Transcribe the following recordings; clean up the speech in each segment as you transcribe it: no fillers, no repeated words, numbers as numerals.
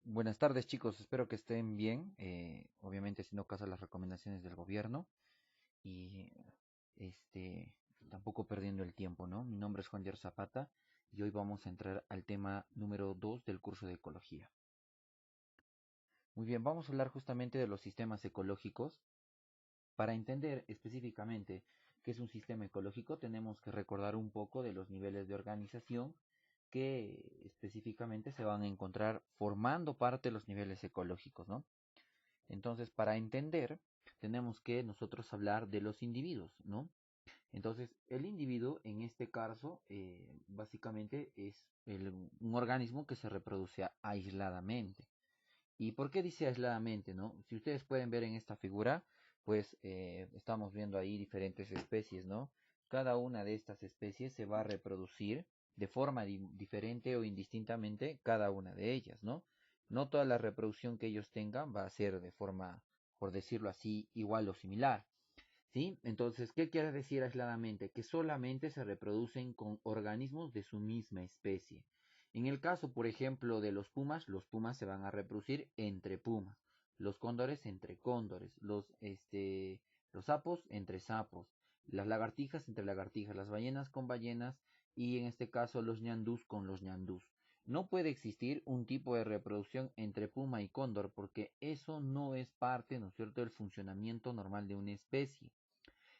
Buenas tardes chicos, espero que estén bien, obviamente haciendo caso a las recomendaciones del gobierno y este tampoco perdiendo el tiempo, ¿no? Mi nombre es Juan Dier Zapata y hoy vamos a entrar al tema número 2 del curso de ecología. Muy bien, vamos a hablar justamente de los sistemas ecológicos. Para entender específicamente qué es un sistema ecológico, tenemos que recordar un poco de los niveles de organización que específicamente se van a encontrar formando parte de los niveles ecológicos, ¿no? Entonces, para entender, tenemos que nosotros hablar de los individuos, ¿no? Entonces, el individuo, en este caso, básicamente es un organismo que se reproduce aisladamente. ¿Y por qué dice aisladamente, no? Si ustedes pueden ver en esta figura, pues estamos viendo ahí diferentes especies, ¿no? Cada una de estas especies se va a reproducir de forma diferente o indistintamente cada una de ellas, ¿no? No toda la reproducción que ellos tengan va a ser de forma, por decirlo así, igual o similar, ¿sí? Entonces, ¿qué quiere decir aisladamente? Que solamente se reproducen con organismos de su misma especie. En el caso, por ejemplo, de los pumas se van a reproducir entre pumas, los cóndores entre cóndores, los sapos entre sapos, las lagartijas entre lagartijas, las ballenas con ballenas y en este caso los ñandús con los ñandús. No puede existir un tipo de reproducción entre puma y cóndor porque eso no es parte, ¿no es cierto?, del funcionamiento normal de una especie.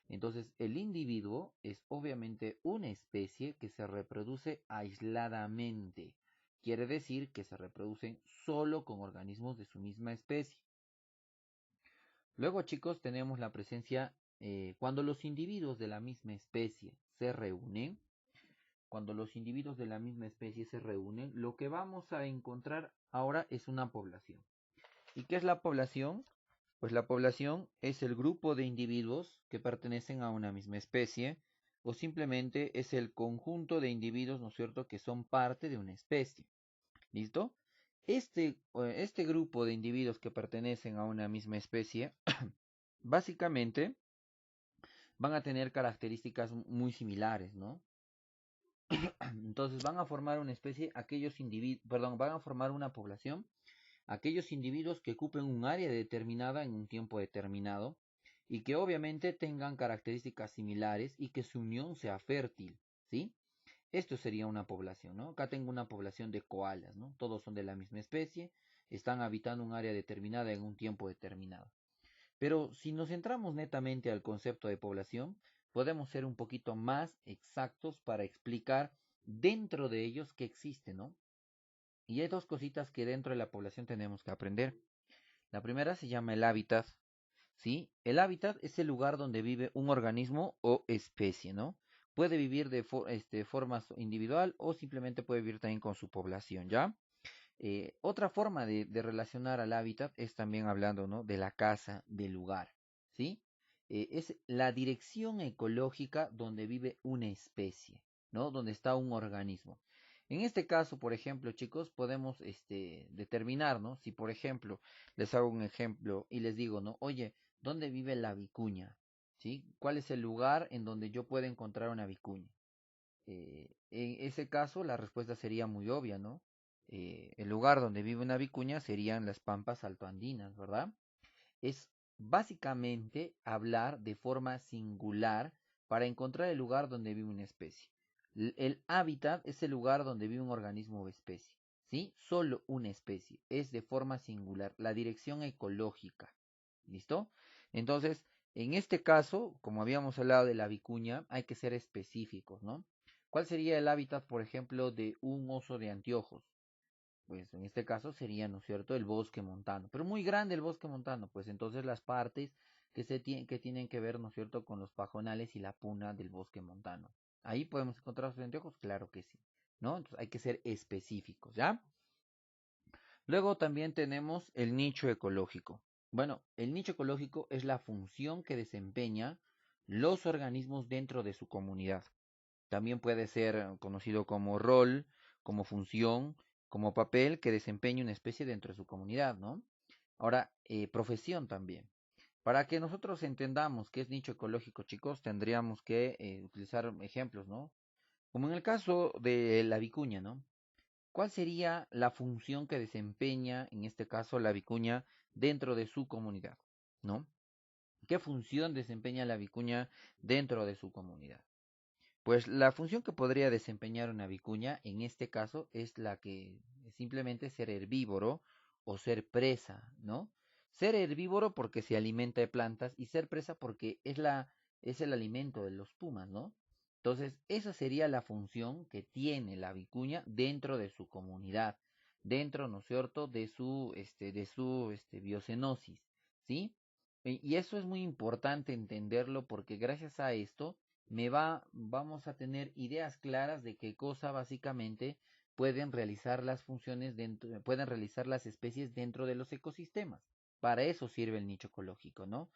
Entonces, el individuo es obviamente una especie que se reproduce aisladamente. Quiere decir que se reproducen solo con organismos de su misma especie. Luego, chicos, tenemos la presencia cuando los individuos de la misma especie se reúnen. Cuando los individuos de la misma especie se reúnen, lo que vamos a encontrar ahora es una población. ¿Y qué es la población? Pues la población es el grupo de individuos que pertenecen a una misma especie o simplemente es el conjunto de individuos, ¿no es cierto?, que son parte de una especie. ¿Listo? Este grupo de individuos que pertenecen a una misma especie, básicamente van a tener características muy similares, ¿no? Entonces van a formar una especie, aquellos individuos, perdón, van a formar una población aquellos individuos que ocupen un área determinada en un tiempo determinado y que obviamente tengan características similares y que su unión sea fértil, ¿sí? Esto sería una población, ¿no? Acá tengo una población de koalas, ¿no? Todos son de la misma especie, están habitando un área determinada en un tiempo determinado. Pero si nos centramos netamente al concepto de población, podemos ser un poquito más exactos para explicar dentro de ellos qué existe, ¿no? Y hay dos cositas que dentro de la población tenemos que aprender. La primera se llama el hábitat, ¿sí? El hábitat es el lugar donde vive un organismo o especie, ¿no? Puede vivir de forma individual o simplemente puede vivir también con su población, ¿ya? Otra forma de relacionar al hábitat es también hablando, ¿no?, de la casa, del lugar, ¿sí? Es la dirección ecológica donde vive una especie, ¿no? Donde está un organismo. En este caso, por ejemplo, chicos, podemos determinar, ¿no? Si, por ejemplo, les hago un ejemplo y les digo, ¿no? Oye, ¿dónde vive la vicuña? ¿Sí? ¿Cuál es el lugar en donde yo puedo encontrar una vicuña? En ese caso, la respuesta sería muy obvia, ¿no? El lugar donde vive una vicuña serían las pampas altoandinas, ¿verdad? Es básicamente hablar de forma singular para encontrar el lugar donde vive una especie. El hábitat es el lugar donde vive un organismo o especie, ¿sí? Solo una especie, es de forma singular, la dirección ecológica, ¿listo? Entonces, en este caso, como habíamos hablado de la vicuña, hay que ser específicos, ¿no? ¿Cuál sería el hábitat, por ejemplo, de un oso de anteojos? Pues en este caso sería, ¿no es cierto?, el bosque montano, pero muy grande el bosque montano, pues entonces las partes que tienen que ver, ¿no es cierto?, con los pajonales y la puna del bosque montano. Ahí podemos encontrar los anteojos, claro que sí, ¿no? Entonces hay que ser específicos, ¿ya? Luego también tenemos el nicho ecológico. Bueno, el nicho ecológico es la función que desempeña los organismos dentro de su comunidad. También puede ser conocido como rol, como función, como papel que desempeña una especie dentro de su comunidad, ¿no? Ahora, profesión también. Para que nosotros entendamos qué es nicho ecológico, chicos, tendríamos que utilizar ejemplos, ¿no? Como en el caso de la vicuña, ¿no? ¿cuál sería la función que desempeña, en este caso, la vicuña dentro de su comunidad? ¿No? ¿Qué función desempeña la vicuña dentro de su comunidad? Pues la función que podría desempeñar una vicuña en este caso es la que simplemente ser herbívoro o ser presa, ¿no? Ser herbívoro porque se alimenta de plantas y ser presa porque es el alimento de los pumas, ¿no? Entonces, esa sería la función que tiene la vicuña dentro de su comunidad, dentro, ¿no es cierto?, de su biocenosis, ¿sí? Y eso es muy importante entenderlo porque gracias a esto vamos a tener ideas claras de qué cosa básicamente pueden realizar las funciones dentro, pueden realizar las especies dentro de los ecosistemas. Para eso sirve el nicho ecológico, ¿no?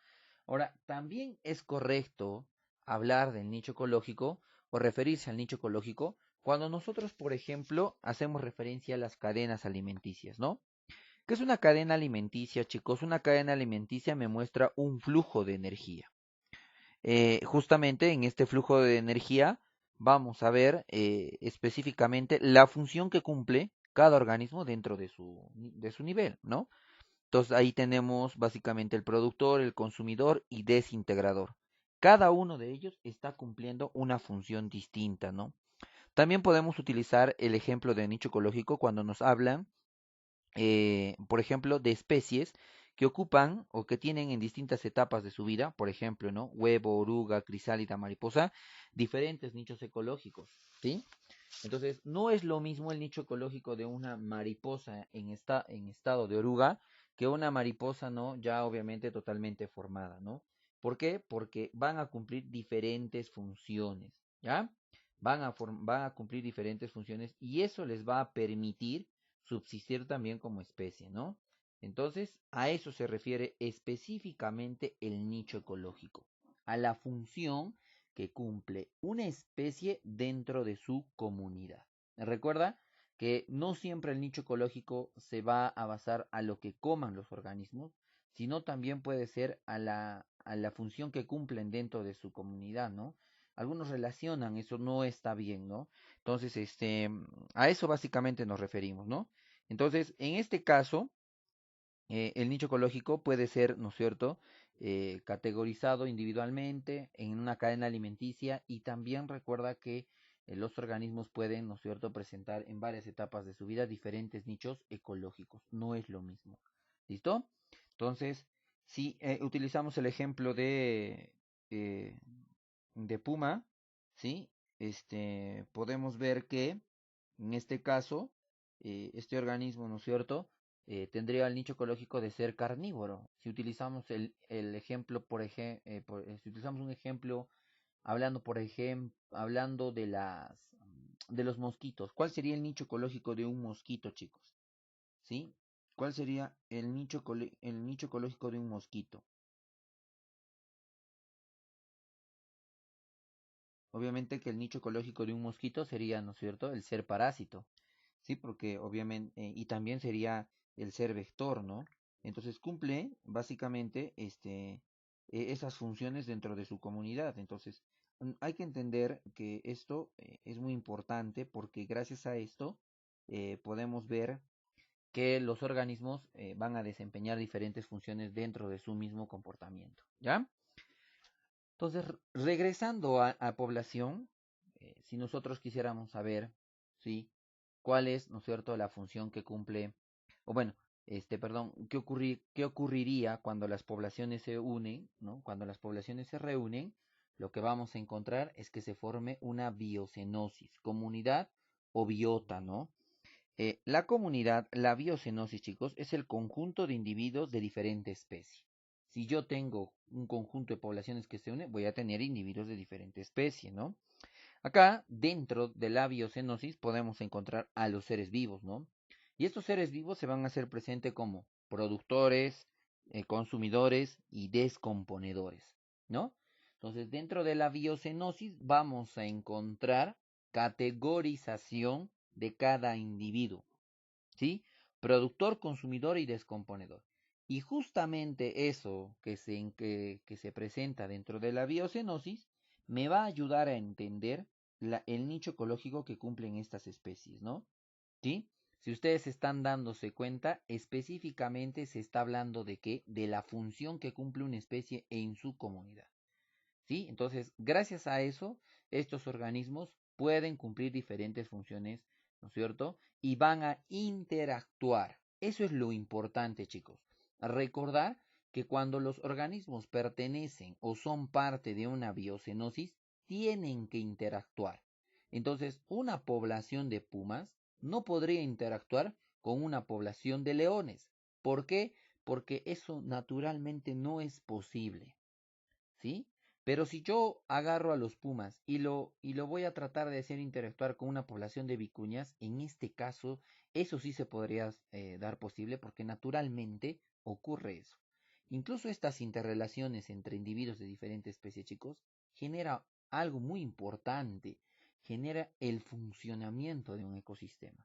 Ahora, también es correcto hablar del nicho ecológico o referirse al nicho ecológico cuando nosotros, por ejemplo, hacemos referencia a las cadenas alimenticias, ¿no? ¿Qué es una cadena alimenticia, chicos? Una cadena alimenticia me muestra un flujo de energía. Justamente en este flujo de energía vamos a ver específicamente la función que cumple cada organismo dentro de su nivel, ¿no? Entonces ahí tenemos básicamente el productor, el consumidor y desintegrador. Cada uno de ellos está cumpliendo una función distinta, ¿no? También podemos utilizar el ejemplo de nicho ecológico cuando nos hablan por ejemplo, de especies que ocupan o que tienen en distintas etapas de su vida, por ejemplo, ¿no? Huevo, oruga, crisálida, mariposa, diferentes nichos ecológicos, ¿sí? Entonces, no es lo mismo el nicho ecológico de una mariposa en estado de oruga que una mariposa, ¿no? Ya obviamente totalmente formada, ¿no? ¿Por qué? Porque van a cumplir diferentes funciones, ¿ya? Van a cumplir diferentes funciones y eso les va a permitir subsistir también como especie, ¿no? Entonces, a eso se refiere específicamente el nicho ecológico, a la función que cumple una especie dentro de su comunidad. Recuerda que no siempre el nicho ecológico se va a basar a lo que coman los organismos, sino también puede ser a la función que cumplen dentro de su comunidad, ¿no? Algunos relacionan, eso no está bien, ¿no? Entonces, a eso básicamente nos referimos, ¿no? Entonces, en este caso, el nicho ecológico puede ser, ¿no es cierto?, categorizado individualmente en una cadena alimenticia y también recuerda que los organismos pueden, ¿no es cierto?, presentar en varias etapas de su vida diferentes nichos ecológicos. No es lo mismo. ¿Listo? Entonces, si utilizamos el ejemplo eh, de puma, ¿sí? Podemos ver que en este caso, este organismo, ¿no es cierto?, tendría el nicho ecológico de ser carnívoro. Si utilizamos el ejemplo, si utilizamos un ejemplo hablando de los mosquitos, ¿cuál sería el nicho ecológico de un mosquito, chicos? ¿Sí? ¿Cuál sería el nicho ecológico de un mosquito? Obviamente que el nicho ecológico de un mosquito sería, ¿no es cierto?, el ser parásito. Sí, porque obviamente, y también sería el ser vector, ¿no? Entonces cumple básicamente esas funciones dentro de su comunidad. Entonces, hay que entender que esto es muy importante porque gracias a esto podemos ver que los organismos van a desempeñar diferentes funciones dentro de su mismo comportamiento, ¿ya? Entonces, regresando a población, si nosotros quisiéramos saber, ¿sí?, cuál es, ¿no es cierto?, la función que cumple, o bueno, perdón, qué ocurriría cuando las poblaciones se unen, ¿no? Cuando las poblaciones se reúnen, lo que vamos a encontrar es que se forme una biocenosis, comunidad o biota, ¿no? La comunidad, la biocenosis, chicos, es el conjunto de individuos de diferente especie. Si yo tengo un conjunto de poblaciones que se unen, voy a tener individuos de diferente especie, ¿no? Acá, dentro de la biocenosis, podemos encontrar a los seres vivos, ¿no? Y estos seres vivos se van a hacer presentes como productores, consumidores y descomponedores, ¿no? Entonces, dentro de la biocenosis vamos a encontrar categorización de cada individuo, ¿sí? Productor, consumidor y descomponedor. Y justamente eso que se presenta dentro de la biocenosis me va a ayudar a entender el nicho ecológico que cumplen estas especies, ¿no? ¿sí? Si ustedes están dándose cuenta, específicamente se está hablando de qué, de la función que cumple una especie en su comunidad, ¿sí? Entonces, gracias a eso, estos organismos pueden cumplir diferentes funciones, ¿no es cierto? Y van a interactuar. Eso es lo importante, chicos. Recordar que cuando los organismos pertenecen o son parte de una biocenosis, tienen que interactuar. Entonces, una población de pumas no podría interactuar con una población de leones. ¿Por qué? Porque eso naturalmente no es posible. ¿Sí? Pero si yo agarro a los pumas y lo voy a tratar de hacer interactuar con una población de vicuñas, en este caso, eso sí se podría dar posible porque naturalmente ocurre eso. Incluso estas interrelaciones entre individuos de diferentes especies, chicos, genera algo muy importante, genera el funcionamiento de un ecosistema.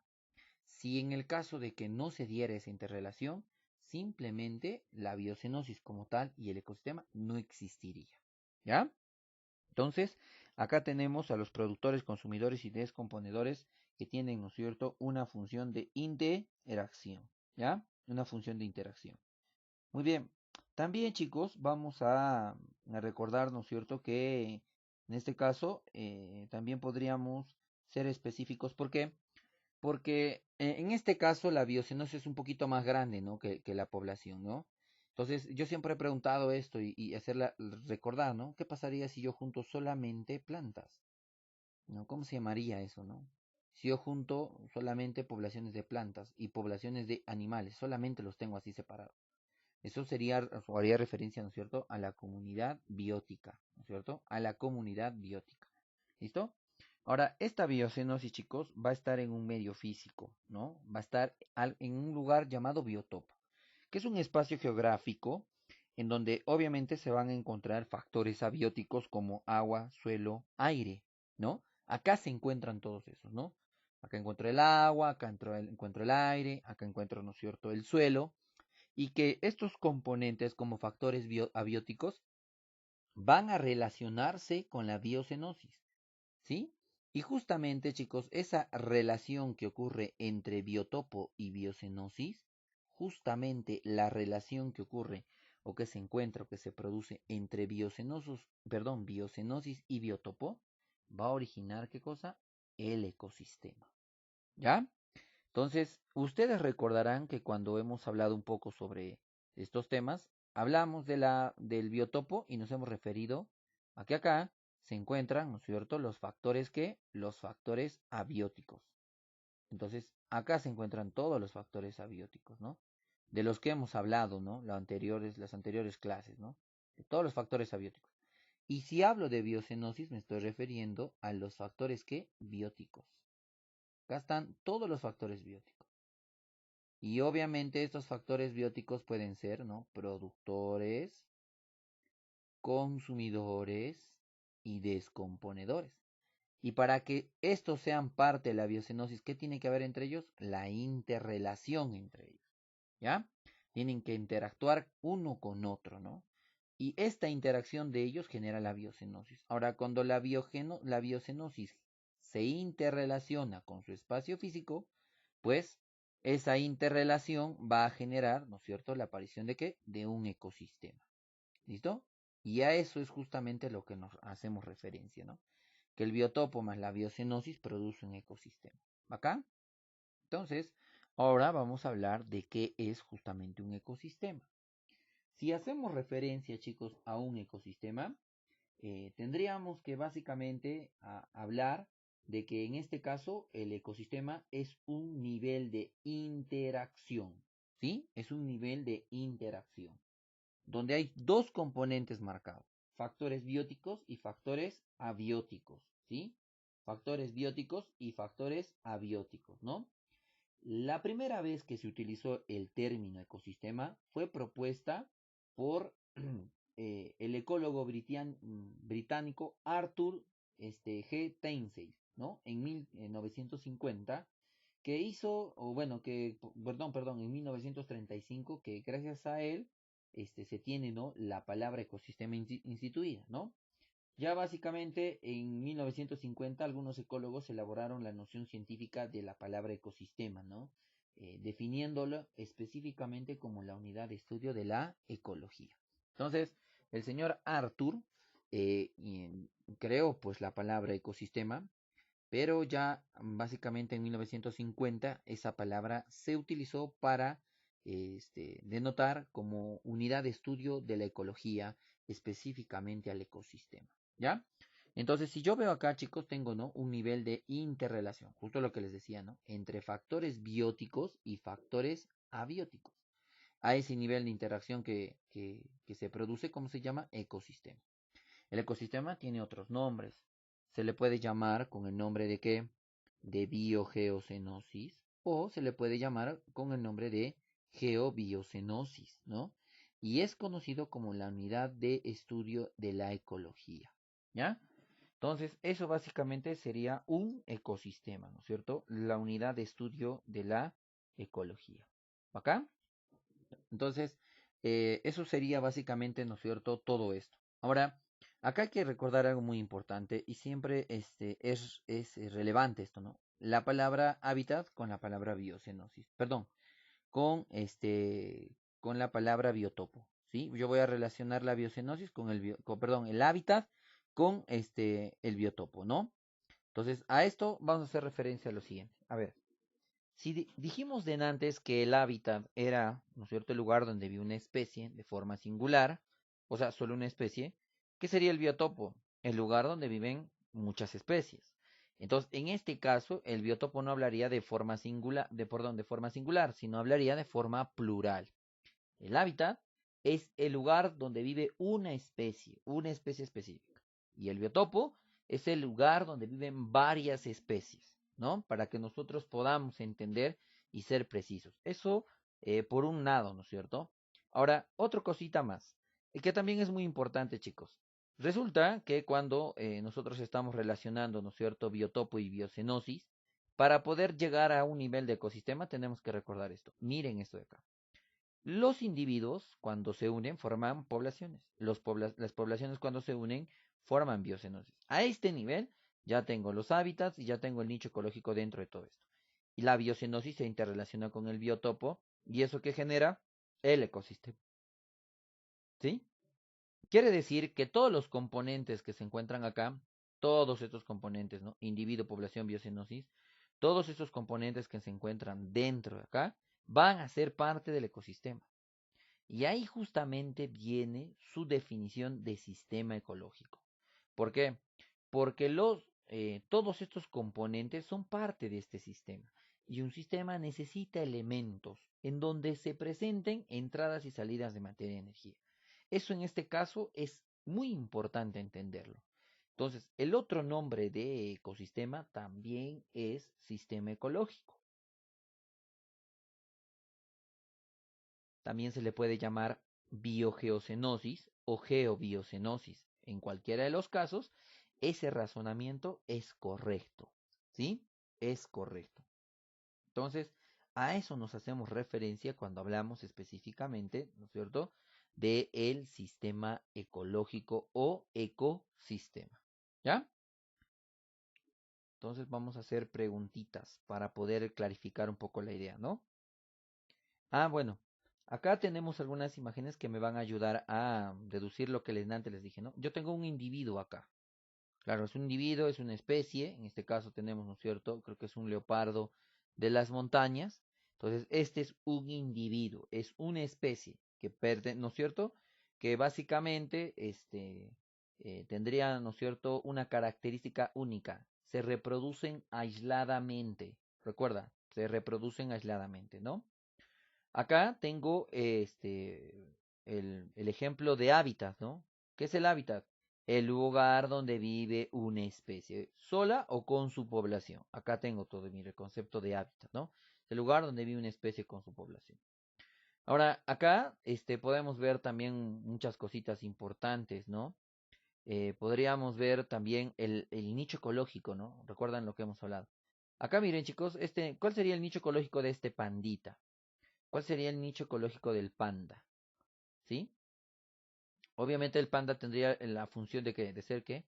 Si en el caso de que no se diera esa interrelación, simplemente la biocenosis como tal y el ecosistema no existiría. ¿Ya? Entonces, acá tenemos a los productores, consumidores y descomponedores que tienen, ¿no es cierto?, una función de interacción. ¿Ya? Una función de interacción. Muy bien. También, chicos, vamos a recordar, ¿no es cierto?, que en este caso también podríamos ser específicos. ¿Por qué? Porque en este caso la biocenosis es un poquito más grande, ¿no? que la población, ¿no? Entonces, yo siempre he preguntado esto y hacerla recordar, ¿no? ¿Qué pasaría si yo junto solamente plantas? ¿No? ¿Cómo se llamaría eso, no? Si yo junto solamente poblaciones de plantas y poblaciones de animales, solamente los tengo así separados. Eso sería, o haría referencia, ¿no es cierto?, a la comunidad biótica, ¿no es cierto? A la comunidad biótica. ¿Listo? Ahora, esta biocenosis, chicos, va a estar en un medio físico, ¿no? Va a estar en un lugar llamado biotopo, que es un espacio geográfico en donde obviamente se van a encontrar factores abióticos como agua, suelo, aire, ¿no? Acá se encuentran todos esos, ¿no? Acá encuentro el agua, acá encuentro el aire, acá encuentro, ¿no es cierto?, el suelo, y que estos componentes como factores abióticos van a relacionarse con la biocenosis, ¿sí? Y justamente, chicos, esa relación que ocurre entre biotopo y biocenosis, justamente la relación que ocurre o que se encuentra o que se produce entre biocenosis y biotopo, va a originar ¿qué cosa? El ecosistema. ¿Ya? Entonces, ustedes recordarán que cuando hemos hablado un poco sobre estos temas, hablamos del biotopo y nos hemos referido a que acá se encuentran, ¿no es cierto?, los factores abióticos. Entonces, acá se encuentran todos los factores abióticos, ¿no? De los que hemos hablado, ¿no? Las anteriores clases, ¿no? De todos los factores abióticos. Y si hablo de biocenosis, me estoy refiriendo a los factores que bióticos. Acá están todos los factores bióticos. Y obviamente estos factores bióticos pueden ser, ¿no?, productores, consumidores y descomponedores. Y para que estos sean parte de la biocenosis, ¿qué tiene que haber entre ellos? La interrelación entre ellos, ¿ya? Tienen que interactuar uno con otro, ¿no? Y esta interacción de ellos genera la biocenosis. Ahora, cuando la biocenosis se interrelaciona con su espacio físico, pues esa interrelación va a generar, ¿no es cierto?, la aparición de ¿qué? De un ecosistema. ¿Listo? Y a eso es justamente lo que nos hacemos referencia, ¿no? Que el biotopo más la biocenosis produce un ecosistema. ¿Acá? Entonces, ahora vamos a hablar de qué es justamente un ecosistema. Si hacemos referencia, chicos, a un ecosistema, tendríamos que básicamente hablar de que en este caso el ecosistema es un nivel de interacción, ¿sí? Es un nivel de interacción, donde hay dos componentes marcados, factores bióticos y factores abióticos, ¿sí? Factores bióticos y factores abióticos, ¿no? La primera vez que se utilizó el término ecosistema fue propuesta por el ecólogo británico Arthur G. Tainsey, ¿no? En 1950, que hizo, o bueno, perdón, en 1935, que gracias a él se tiene, ¿no?, la palabra ecosistema instituida, ¿no? Ya básicamente en 1950 algunos ecólogos elaboraron la noción científica de la palabra ecosistema, ¿no? Definiéndolo específicamente como la unidad de estudio de la ecología. Entonces, el señor Arthur creó pues la palabra ecosistema, pero ya básicamente en 1950 esa palabra se utilizó para denotar como unidad de estudio de la ecología específicamente al ecosistema, ¿ya? Entonces, si yo veo acá, chicos, tengo, ¿no?, un nivel de interrelación, justo lo que les decía, ¿no?, entre factores bióticos y factores abióticos. A ese nivel de interacción que se produce, ¿cómo se llama? Ecosistema. El ecosistema tiene otros nombres. Se le puede llamar con el nombre de qué? De biogeocenosis, o se le puede llamar con el nombre de geobiocenosis, ¿no? Y es conocido como la unidad de estudio de la ecología, ¿ya? Entonces, eso básicamente sería un ecosistema, ¿no es cierto? La unidad de estudio de la ecología. ¿Acá? Entonces, eso sería básicamente, ¿no es cierto?, todo esto. Ahora, acá hay que recordar algo muy importante y siempre es relevante esto, ¿no? La palabra hábitat con la palabra biocenosis, perdón, con con la palabra biotopo, ¿sí? Yo voy a relacionar la biocenosis con perdón, el hábitat con el biotopo, ¿no? Entonces, a esto vamos a hacer referencia a lo siguiente. A ver, si dijimos de antes que el hábitat era, ¿no es cierto?, el lugar donde vive una especie de forma singular, o sea, solo una especie, ¿qué sería el biotopo? El lugar donde viven muchas especies. Entonces, en este caso, el biotopo no hablaría de forma singular, de forma singular, sino hablaría de forma plural. El hábitat es el lugar donde vive una especie específica. Y el biotopo es el lugar donde viven varias especies, ¿no? Para que nosotros podamos entender y ser precisos. Eso por un lado, ¿no es cierto? Ahora, otra cosita más, que también es muy importante, chicos. Resulta que cuando nosotros estamos relacionando, ¿no es cierto?, biotopo y biocenosis, para poder llegar a un nivel de ecosistema tenemos que recordar esto. Miren esto de acá. Los individuos, cuando se unen, forman poblaciones. Las poblaciones, cuando se unen, forman biocenosis. A este nivel, ya tengo los hábitats y ya tengo el nicho ecológico dentro de todo esto. Y la biocenosis se interrelaciona con el biotopo, y eso que genera el ecosistema. ¿Sí? Quiere decir que todos los componentes que se encuentran acá, todos estos componentes, ¿no? Individuo, población, biocenosis, todos estos componentes que se encuentran dentro de acá, van a ser parte del ecosistema. Y ahí justamente viene su definición de sistema ecológico. ¿Por qué? Porque todos estos componentes son parte de este sistema. Y un sistema necesita elementos en donde se presenten entradas y salidas de materia y energía. Eso en este caso es muy importante entenderlo. Entonces, el otro nombre de ecosistema también es sistema ecológico. También se le puede llamar biogeocenosis o geobiocenosis. En cualquiera de los casos, ese razonamiento es correcto. ¿Sí? Es correcto. Entonces, a eso nos hacemos referencia cuando hablamos específicamente, ¿no es cierto?, de el sistema ecológico o ecosistema. ¿Ya? Entonces vamos a hacer preguntitas para poder clarificar un poco la idea, ¿no? Ah, bueno, acá tenemos algunas imágenes que me van a ayudar a deducir lo que antes les dije, ¿no? Yo tengo un individuo acá. Claro, es un individuo, es una especie. En este caso tenemos, ¿no es cierto? Creo que es un leopardo de las montañas. Entonces, este es un individuo, es una especie que ¿no es cierto? Que básicamente, tendría, ¿no es cierto?, una característica única. Se reproducen aisladamente. Recuerda, se reproducen aisladamente, ¿no? Acá tengo el ejemplo de hábitat, ¿no? ¿Qué es el hábitat? El lugar donde vive una especie, sola o con su población. Acá tengo todo mi concepto de hábitat, ¿no? El lugar donde vive una especie con su población. Ahora, acá podemos ver también muchas cositas importantes, ¿no? Podríamos ver también el nicho ecológico, ¿no? Recuerdan lo que hemos hablado. Acá miren, chicos, ¿cuál sería el nicho ecológico de este pandita? ¿Cuál sería el nicho ecológico del panda? ¿Sí? Obviamente el panda tendría la función de que, de ser qué,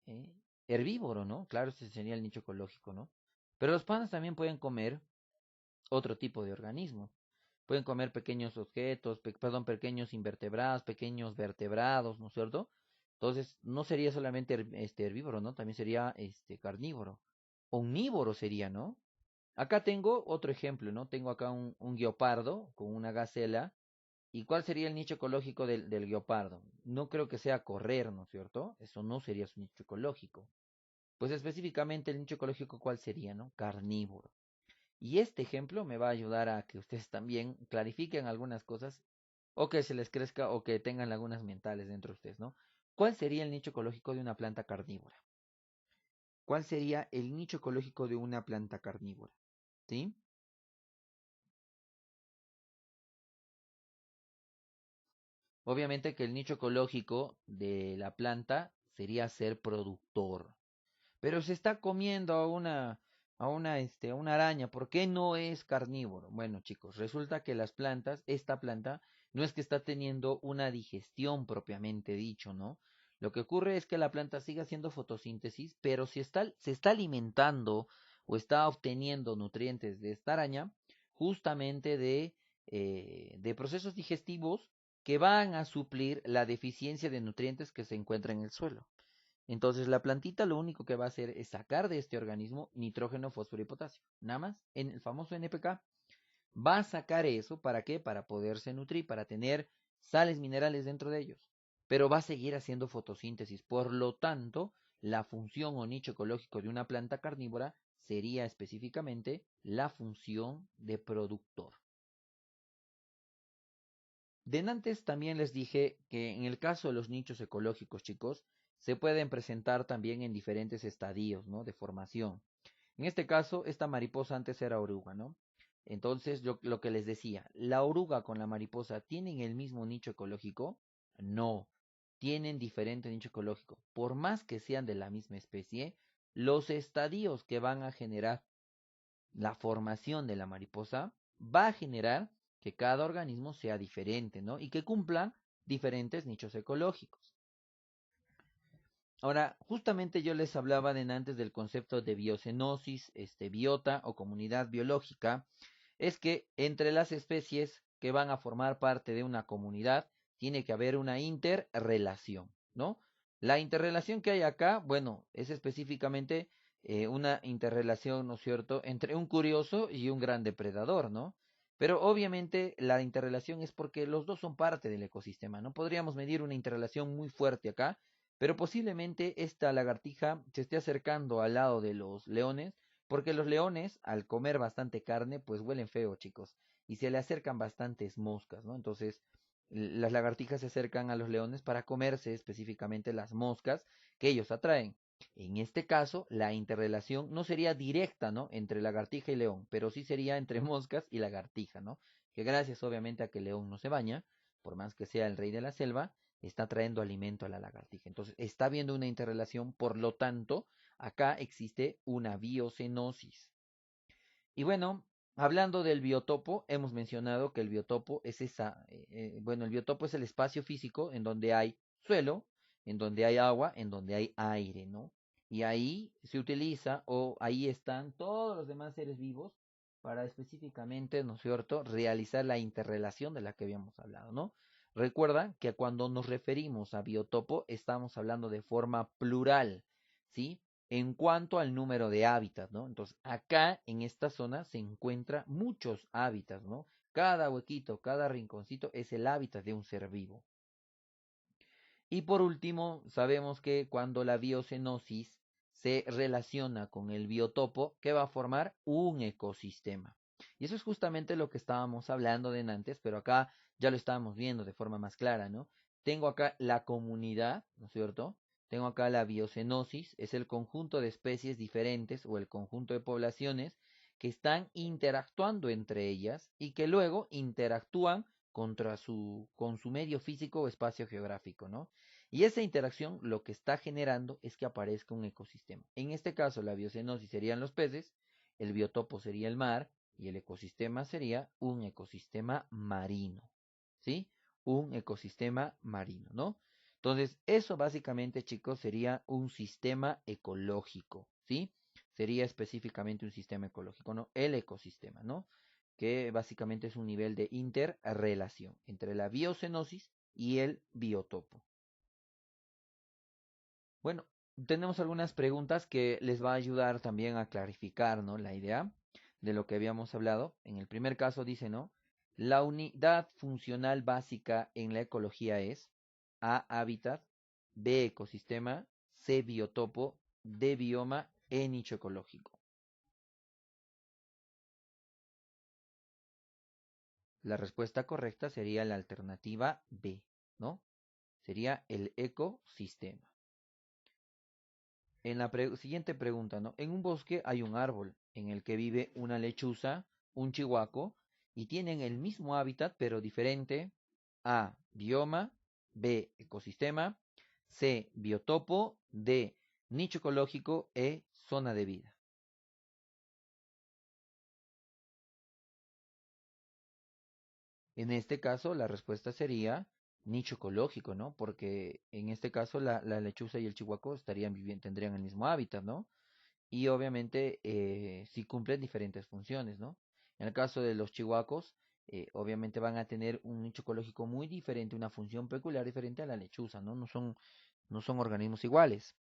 eh, herbívoro, ¿no? Claro, ese sería el nicho ecológico, ¿no? Pero los pandas también pueden comer otro tipo de organismos. Pueden comer pequeños objetos, perdón, pequeños invertebrados, pequeños vertebrados, ¿no es cierto? Entonces, no sería solamente herbívoro, ¿no? También sería carnívoro. Omnívoro sería, ¿no? Acá tengo otro ejemplo, ¿no? Tengo acá un guepardo con una gacela. ¿Y cuál sería el nicho ecológico del guepardo? No creo que sea correr, ¿no es cierto? Eso no sería su nicho ecológico. Pues específicamente el nicho ecológico, ¿cuál sería, no? Carnívoro. Y este ejemplo me va a ayudar a que ustedes también clarifiquen algunas cosas o que se les crezca o que tengan lagunas mentales dentro de ustedes, ¿no? ¿Cuál sería el nicho ecológico de una planta carnívora? ¿Cuál sería el nicho ecológico de una planta carnívora? ¿Sí? Obviamente que el nicho ecológico de la planta sería ser productor. Pero se está comiendo a una araña. ¿Por qué no es carnívoro? Bueno, chicos, resulta que las plantas, esta planta, no es que está teniendo una digestión propiamente dicho, ¿no? Lo que ocurre es que la planta sigue haciendo fotosíntesis, pero si se está alimentando o está obteniendo nutrientes de esta araña, justamente de procesos digestivos que van a suplir la deficiencia de nutrientes que se encuentra en el suelo. Entonces la plantita lo único que va a hacer es sacar de este organismo nitrógeno, fósforo y potasio. Nada más, en el famoso NPK, va a sacar eso, ¿para qué? Para poderse nutrir, para tener sales minerales dentro de ellos. Pero va a seguir haciendo fotosíntesis. Por lo tanto, la función o nicho ecológico de una planta carnívora sería específicamente la función de productor. De antes también les dije que en el caso de los nichos ecológicos, chicos, se pueden presentar también en diferentes estadios, ¿no? De formación. En este caso, esta mariposa antes era oruga, ¿no? Entonces, yo lo que les decía, ¿la oruga con la mariposa tienen el mismo nicho ecológico? No, tienen diferente nicho ecológico. Por más que sean de la misma especie, los estadios que van a generar la formación de la mariposa va a generar que cada organismo sea diferente, ¿no? Y que cumplan diferentes nichos ecológicos. Ahora, justamente yo les hablaba de antes del concepto de biocenosis, biota o comunidad biológica, es que entre las especies que van a formar parte de una comunidad tiene que haber una interrelación, ¿no? La interrelación que hay acá, bueno, es específicamente una interrelación, ¿no es cierto?, entre un curioso y un gran depredador, ¿no? Pero obviamente la interrelación es porque los dos son parte del ecosistema, ¿no? Podríamos medir una interrelación muy fuerte acá, pero posiblemente esta lagartija se esté acercando al lado de los leones, porque los leones, al comer bastante carne, pues huelen feo, chicos, y se le acercan bastantes moscas, ¿no? Entonces, las lagartijas se acercan a los leones para comerse específicamente las moscas que ellos atraen. En este caso, la interrelación no sería directa, ¿no? Entre lagartija y león, pero sí sería entre moscas y lagartija, ¿no? Que gracias obviamente a que el león no se baña, por más que sea el rey de la selva, está trayendo alimento a la lagartija. Entonces, está habiendo una interrelación, por lo tanto, acá existe una biocenosis. Y bueno, hablando del biotopo, hemos mencionado que el biotopo es bueno, el biotopo es el espacio físico en donde hay suelo, en donde hay agua, en donde hay aire, ¿no? Y ahí se utiliza o ahí están todos los demás seres vivos para específicamente, ¿no es cierto?, realizar la interrelación de la que habíamos hablado, ¿no? Recuerda que cuando nos referimos a biotopo estamos hablando de forma plural, ¿sí? En cuanto al número de hábitats, ¿no? Entonces, acá en esta zona se encuentran muchos hábitats, ¿no? Cada huequito, cada rinconcito es el hábitat de un ser vivo. Y por último, sabemos que cuando la biocenosis se relaciona con el biotopo, ¿qué va a formar? Un ecosistema. Y eso es justamente lo que estábamos hablando de antes, pero acá ya lo estábamos viendo de forma más clara, ¿no? Tengo acá la comunidad, ¿no es cierto? Tengo acá la biocenosis, es el conjunto de especies diferentes o el conjunto de poblaciones que están interactuando entre ellas y que luego interactúan con su medio físico o espacio geográfico, ¿no? Y esa interacción lo que está generando es que aparezca un ecosistema. En este caso, la biocenosis serían los peces, el biotopo sería el mar y el ecosistema sería un ecosistema marino, ¿sí? un ecosistema marino, ¿no? Entonces, eso básicamente, chicos, sería un sistema ecológico, ¿sí? Sería específicamente un sistema ecológico, ¿no? El ecosistema, ¿no? Que básicamente es un nivel de interrelación entre la biocenosis y el biotopo. Bueno, tenemos algunas preguntas que les va a ayudar también a clarificar, ¿no? La idea de lo que habíamos hablado. En el primer caso dice, ¿no? La unidad funcional básica en la ecología es A, hábitat, B, ecosistema, C, biotopo, D, bioma, E, nicho ecológico. La respuesta correcta sería la alternativa B, ¿no? Sería el ecosistema. En la siguiente pregunta, ¿no? En un bosque hay un árbol en el que vive una lechuza, un chihuaco, y tienen el mismo hábitat pero diferente. A, bioma, B, ecosistema, C, biotopo, D, nicho ecológico, E, zona de vida. En este caso, la respuesta sería nicho ecológico, ¿no? Porque en este caso la lechuza y el chihuaco estarían viviendo, tendrían el mismo hábitat, ¿no? Y obviamente sí cumplen diferentes funciones, ¿no? En el caso de los chihuacos, obviamente van a tener un nicho ecológico muy diferente, una función peculiar diferente a la lechuza, ¿no? No son organismos iguales.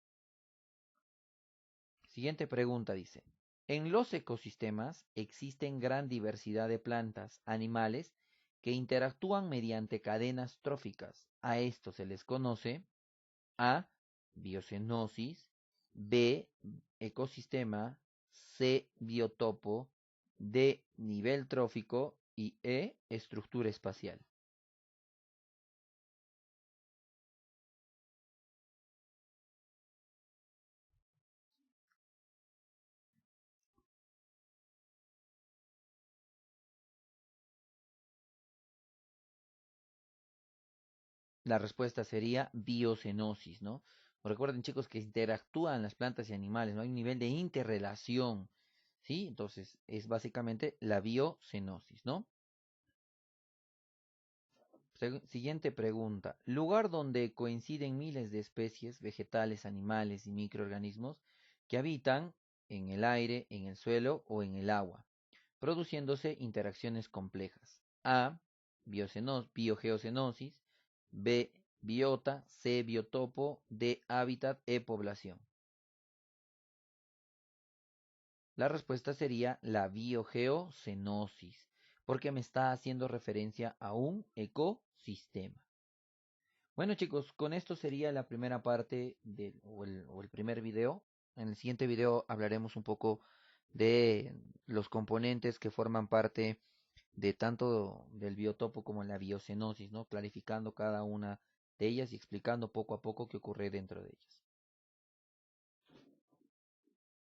Siguiente pregunta dice, en los ecosistemas existen gran diversidad de plantas, animales, que interactúan mediante cadenas tróficas. A esto se les conoce A, biocenosis, B, ecosistema, C, biotopo, D, nivel trófico y E, estructura espacial. La respuesta sería biocenosis, ¿no? Recuerden, chicos, que interactúan las plantas y animales, ¿no? Hay un nivel de interrelación, ¿sí? Entonces, es básicamente la biocenosis, ¿no? Siguiente pregunta. Lugar donde coinciden miles de especies, vegetales, animales y microorganismos que habitan en el aire, en el suelo o en el agua, produciéndose interacciones complejas. A. Biogeocenosis. B. Biota. C. Biotopo. D. Hábitat. E. Población. La respuesta sería la biogeocenosis, porque me está haciendo referencia a un ecosistema. Bueno chicos, con esto sería la primera parte o el primer video. En el siguiente video hablaremos un poco de los componentes que forman parte de tanto del biotopo como la biocenosis, ¿no? Clarificando cada una de ellas y explicando poco a poco qué ocurre dentro de ellas.